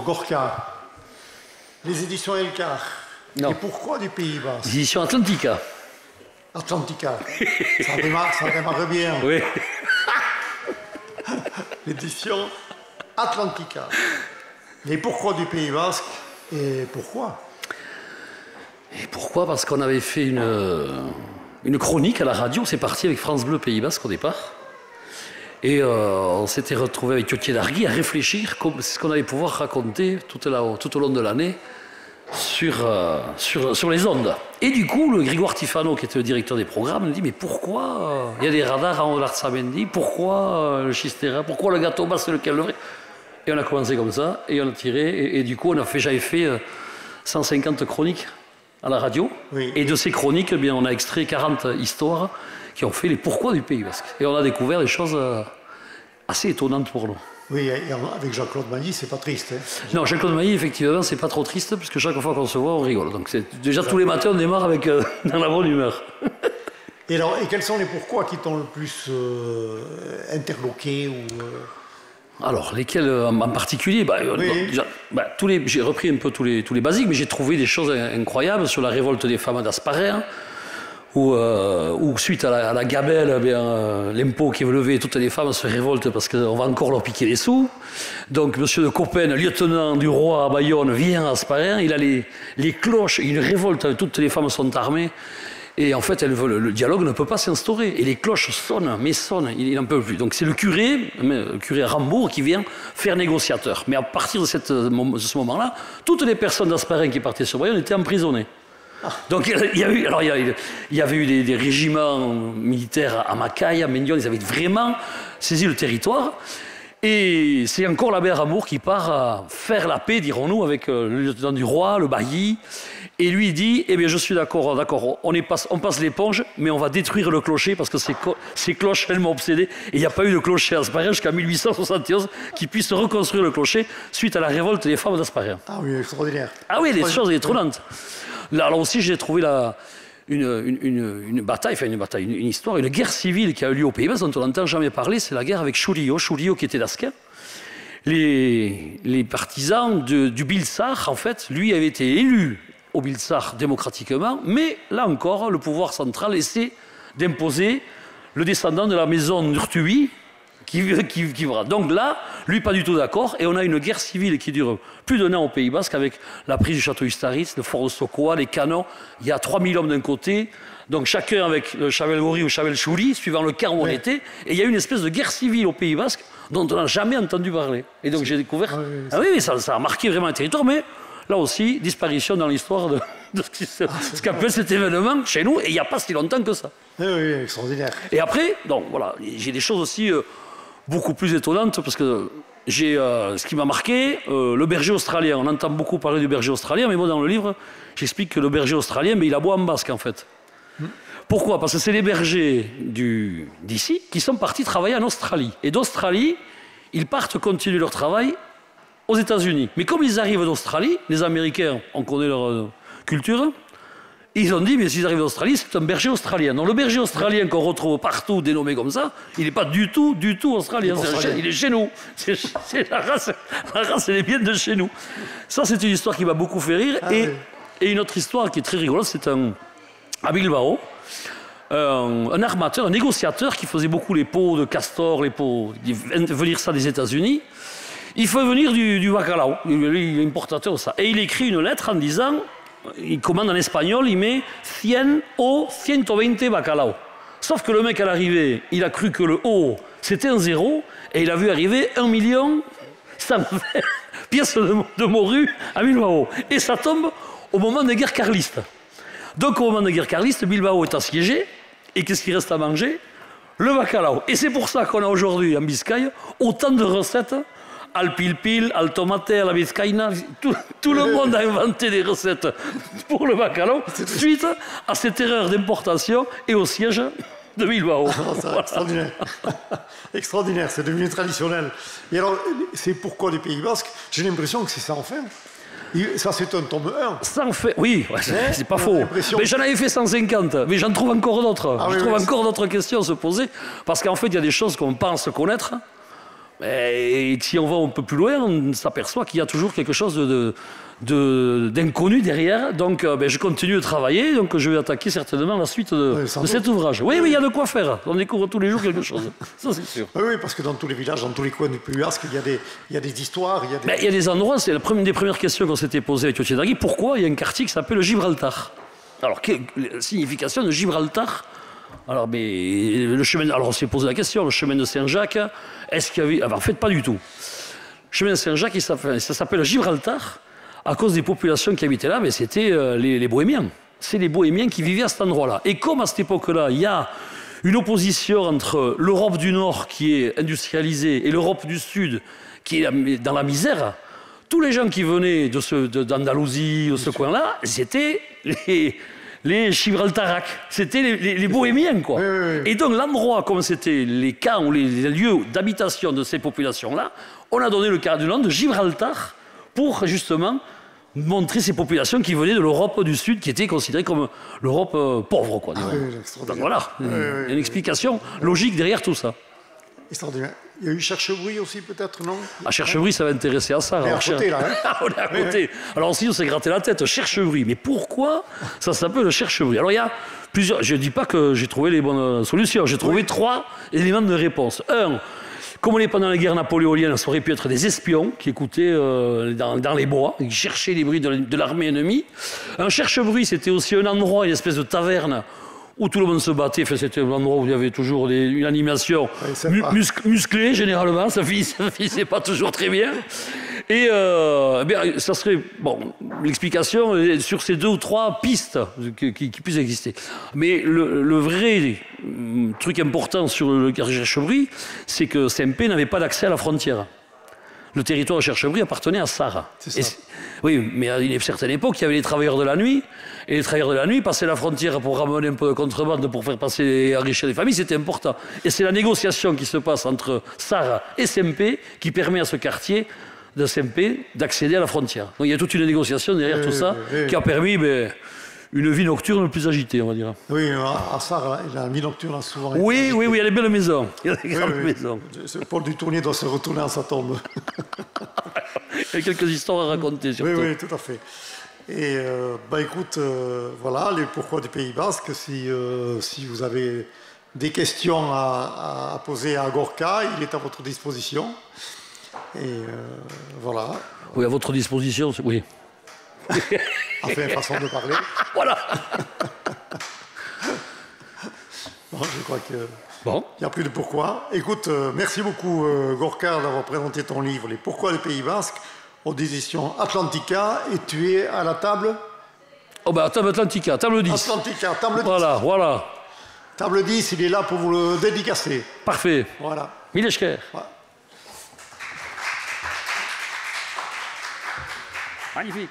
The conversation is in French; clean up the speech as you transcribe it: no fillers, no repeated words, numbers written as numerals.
Gorka, les éditions Elkar. Non. Et pourquoi du Pays Basque? Les éditions Atlantica. Atlantica. Ça démarre bien. Oui. L'édition Atlantica. Et pourquoi du Pays Basque? Et pourquoi? Et pourquoi? Parce qu'on avait fait une chronique à la radio. C'est parti avec France Bleu Pays Basque au départ. Et on s'était retrouvé avec Yotier Dargui à réfléchir ce qu'on allait pouvoir raconter tout au long de l'année sur les ondes. Et du coup, le Grégoire Tifano, qui était le directeur des programmes, nous dit, mais pourquoi il y a des radars en Olar-Samendi? Pourquoi le Chistera? Pourquoi le gâteau bas, c'est lequel le vrai? Et on a commencé comme ça, et on a tiré, et du coup, j'avais fait 150 chroniques à la radio. Oui. Et de ces chroniques, eh bien, on a extrait 40 histoires qui ont fait les pourquoi du Pays Basque. Et on a découvert des choses assez étonnantes pour nous. Oui, et avec Jean-Claude Mailly, c'est pas triste. Hein. Non, Jean-Claude Mailly, effectivement, c'est pas trop triste, puisque chaque fois qu'on se voit, on rigole. Donc déjà tous les matins, on démarre avec dans la bonne humeur. Et quels sont les pourquoi qui t'ont le plus interloqué ou, Alors, lesquels en particulier? Oui. J'ai repris un peu tous les basiques, mais j'ai trouvé des choses incroyables sur la révolte des femmes d'Asparer, où suite à la gabelle, l'impôt qui est levé, toutes les femmes se révoltent parce qu'on va encore leur piquer les sous. Donc, monsieur de Coppen, lieutenant du roi à Bayonne, vient à Asparer, il a les cloches, une révolte, toutes les femmes sont armées. Et en fait, le dialogue ne peut pas s'instaurer. Et les cloches sonnent, il n'en peut plus. Donc c'est le curé Rambourg, qui vient faire négociateur. Mais à partir de ce moment-là, toutes les personnes d'Asparin qui partaient sur Bayonne étaient emprisonnées. Donc il y avait eu des régiments militaires à Macaille, à Mendion, ils avaient vraiment saisi le territoire. Et c'est encore l'abbé Rambourg qui part à faire la paix, dirons-nous, avec le lieutenant du roi, le bailli. Et lui il dit, eh bien je suis d'accord, on passe l'éponge, mais on va détruire le clocher parce que ces cloches, elles m'ont obsédé. Et il n'y a pas eu de clocher à Asparer jusqu'à 1871 qui puisse reconstruire le clocher suite à la révolte des femmes d'Asparer. Ah oui, extraordinaire. Ah oui, des choses étonnantes. Là aussi, j'ai trouvé une histoire, une guerre civile qui a eu lieu au Pays Basque dont on n'entend jamais parler, c'est la guerre avec Chourio qui était d'Asquin. Les partisans du Bilsar, en fait, lui avait été élu au Bilsar démocratiquement, mais là encore, le pouvoir central essaie d'imposer le descendant de la maison d'Urtubis, qui voilà. Donc là, lui pas du tout d'accord, et on a une guerre civile qui dure plus d'un an au Pays Basque avec la prise du château Ustaritz, le fort de Sokoa, les canons. Il y a 3000 hommes d'un côté, donc chacun avec le Chavel-Gori ou Chavel-Chouli, suivant le camp où on était, et il y a eu une espèce de guerre civile au Pays Basque dont on n'a jamais entendu parler. Et donc j'ai découvert... oui, ça a marqué vraiment un territoire, mais là aussi, disparition dans l'histoire de ce qu'a cet événement chez nous, et il n'y a pas si longtemps que ça. Oui, extraordinaire. Et après, donc voilà, j'ai des choses aussi beaucoup plus étonnantes, parce que j'ai ce qui m'a marqué, le berger australien. On entend beaucoup parler du berger australien, mais moi dans le livre, j'explique que le berger australien, mais il aboie en basque en fait. Pourquoi? Parce que c'est les bergers d'ici qui sont partis travailler en Australie. Et d'Australie, ils partent continuer leur travail aux États-Unis. Mais comme ils arrivent d'Australie, les Américains, on connaît leur culture, ils ont dit, mais s'ils arrivent d'Australie, c'est un berger australien. Donc le berger australien qu'on retrouve partout, dénommé comme ça, il n'est pas du tout australien. Il est chez nous. C'est la race, elle est bien de chez nous. Ça, c'est une histoire qui m'a beaucoup fait rire. Et une autre histoire qui est très rigolote, c'est à Bilbao, un armateur, un négociateur qui faisait beaucoup les peaux de castor, venir ça des États-Unis. Il fait venir du bacalao, il est importateur de ça. Et il écrit une lettre en disant, il commande en espagnol, il met 100 o 120 bacalao. Sauf que le mec à l'arrivée, il a cru que le O c'était un zéro, et il a vu arriver 1 100 000 pièces de morue à Bilbao. Et ça tombe au moment des guerres carlistes. Donc au moment des guerres carlistes, Bilbao est assiégé, et qu'est-ce qui reste à manger? Le bacalao. Et c'est pour ça qu'on a aujourd'hui en Biscaye autant de recettes. Al pilpil, al tomate, à la biscaïna, tout le monde a inventé des recettes pour le bacalao suite à cette erreur d'importation et au siège de Bilbao. Voilà. Extraordinaire. Extraordinaire, c'est devenu traditionnel. Et alors, c'est pourquoi les Pays Basques? J'ai l'impression que c'est sans fin. Ça, c'est un tome 1. Sans fin, oui, c'est pas faux. Mais j'en avais fait 150, mais j'en trouve encore d'autres. Encore d'autres questions à se poser, parce qu'en fait, il y a des choses qu'on pense connaître. Et si on va un peu plus loin, on s'aperçoit qu'il y a toujours quelque chose d'inconnu derrière. Donc je continue de travailler, donc je vais attaquer certainement la suite de cet ouvrage. Oui, il y a de quoi faire. On découvre tous les jours quelque chose. Ça, c'est sûr. Oui, parce que dans tous les villages, dans tous les coins du Pays Basque, il y a des histoires. Il y a des endroits, c'est une des premières questions qu'on s'était posées avec Yotier Draghi. Pourquoi il y a un quartier qui s'appelle Gibraltar? Alors, quelle est la signification de Gibraltar? Alors, le chemin, alors on s'est posé la question, le chemin de Saint-Jacques, est-ce qu'il y avait... Alors, en fait, pas du tout. Le chemin de Saint-Jacques, ça s'appelle Gibraltar à cause des populations qui habitaient là, mais c'était les Bohémiens. C'est les Bohémiens qui vivaient à cet endroit-là. Et comme à cette époque-là, il y a une opposition entre l'Europe du Nord qui est industrialisée et l'Europe du Sud qui est dans la misère, tous les gens qui venaient d'Andalousie, de ce coin-là, c'était les Gibraltaracs, c'était les Bohémiens, quoi. Oui. Et donc l'endroit, comme c'était les camps ou les lieux d'habitation de ces populations-là, on a donné le nom de Gibraltar pour justement montrer ces populations qui venaient de l'Europe du Sud, qui était considérée comme l'Europe pauvre, quoi. Donc voilà, une explication logique derrière tout ça. Extraordinaire. Il y a eu Cherchebruy aussi, peut-être, non? À Cherchebruy, ça va intéresser à ça. On est à côté, là. Hein. On est à côté. Alors aussi, on s'est gratté la tête. Cherchebruy. Mais pourquoi ça s'appelle Cherchebruy? Alors il y a plusieurs... Je ne dis pas que j'ai trouvé les bonnes solutions. J'ai trouvé 3 éléments de réponse. Un, comme on est pendant la guerre napoléonienne, ça aurait pu être des espions qui écoutaient dans les bois, qui cherchaient les bruits de l'armée ennemie. Un Cherchebruy, c'était aussi un endroit, une espèce de taverne, où tout le monde se battait. Enfin, c'était un endroit où il y avait toujours une animation musclée, généralement. Ça finissait pas toujours très bien. Et ça serait... Bon, l'explication sur ces 2 ou 3 pistes qui puissent exister. Mais le vrai truc important sur le quartier Cherchebruy, c'est que Saint-Pé n'avait pas d'accès à la frontière. Le territoire de Cherchebruy appartenait à Sarre. Oui, mais à une certaine époque, il y avait les travailleurs de la nuit. Et les travailleurs de la nuit passaient la frontière pour ramener un peu de contrebande, pour faire passer et enrichir les familles, c'était important. Et c'est la négociation qui se passe entre Sarre et Saint-Pé qui permet à ce quartier de Saint-Pé d'accéder à la frontière. Donc il y a toute une négociation derrière tout ça qui a permis une vie nocturne plus agitée, on va dire. Oui, à Sarre, la vie nocturne a souvent... Oui, il y a des belles maisons. Il y a des grandes maisons. Paul Dutournier doit se retourner à sa tombe. Il y a quelques histoires à raconter, surtout. Oui, tout à fait. Et écoute, voilà, les pourquoi du Pays Basque. Si vous avez des questions à poser à Gorka, il est à votre disposition. Et voilà. Oui, à votre disposition, oui. Enfin, façon de parler. Voilà. Bon, je crois que... Bon. Il n'y a plus de pourquoi. Écoute, merci beaucoup, Gorka, d'avoir présenté ton livre, Les Pourquoi du Pays Basque, aux éditions Atlantica, et tu es à la table? Table Atlantica, table 10. Atlantica, table 10. Voilà. Table 10, il est là pour vous le dédicacer. Parfait. Voilà. Mileshker. Voilà. Magnifique.